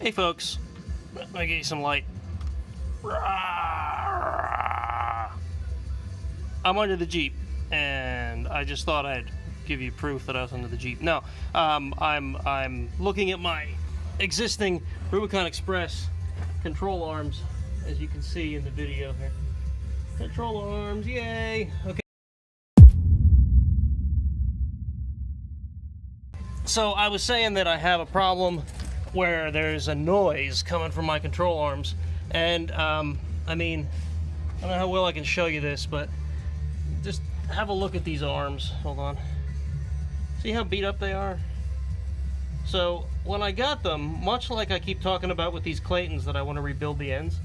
Hey folks, I get you some light. I'm under the Jeep, and I just thought I'd give you proof that I was under the Jeep. No, I'm looking at my existing Rubicon Express control arms, as you can see in the video here. Control arms, yay! Okay. So I was saying that I have a problem where there's a noise coming from my control arms, and I mean, I don't know how well I can show you this, but just have a look at these arms. Hold on. See how beat up they are? So when I got them, much like I keep talking about with these Claytons that I want to rebuild the ends,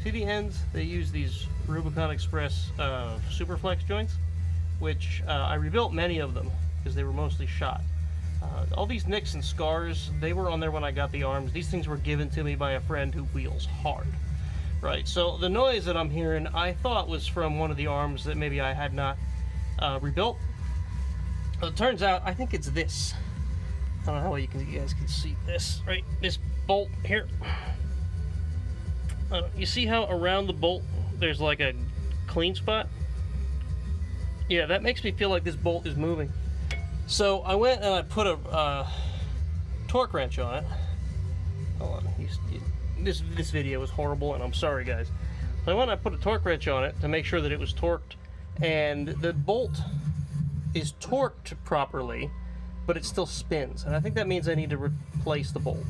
see the ends? They use these Rubicon Express Superflex joints, which I rebuilt many of them because they were mostly shot. All these nicks and scars, they were on there when I got the arms. These things were given to me by a friend who wheels hard. Right, so the noise that I'm hearing, I thought was from one of the arms that maybe I had not rebuilt. Well, it turns out, I think it's this. I don't know how well you guys can see this, right? This bolt here. You see how around the bolt there's like a clean spot? Yeah, that makes me feel like this bolt is moving. So I went and I put a torque wrench on it. Hold on, this video is horrible, and I'm sorry, guys. So I went and I put a torque wrench on it to make sure that it was torqued, and the bolt is torqued properly, but it still spins, and I think that means I need to replace the bolt.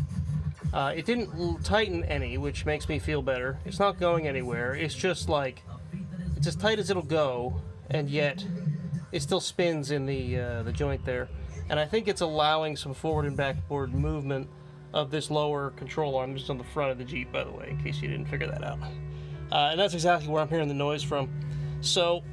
It didn't tighten any, which makes me feel better. It's not going anywhere. It's just like, it's as tight as it'll go, and yet it still spins in the joint there. And I think it's allowing some forward and backward movement of this lower control arm. This is on the front of the Jeep, by the way, in case you didn't figure that out. And that's exactly where I'm hearing the noise from. So,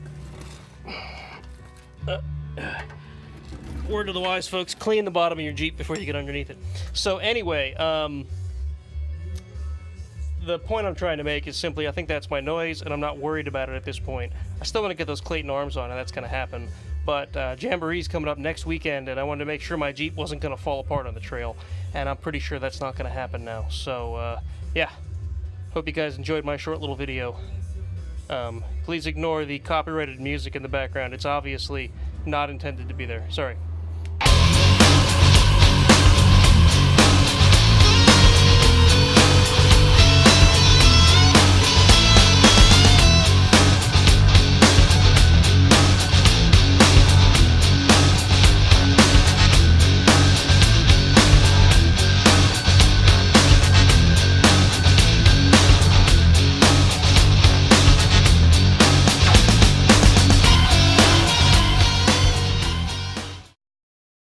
word to the wise folks, clean the bottom of your Jeep before you get underneath it. So anyway, the point I'm trying to make is simply, I think that's my noise, and I'm not worried about it at this point. I still want to get those Clayton arms on, and that's going to happen. But Jamboree's coming up next weekend, and I wanted to make sure my Jeep wasn't going to fall apart on the trail, and I'm pretty sure that's not going to happen now. So, yeah. Hope you guys enjoyed my short little video. Please ignore the copyrighted music in the background. It's obviously not intended to be there. Sorry.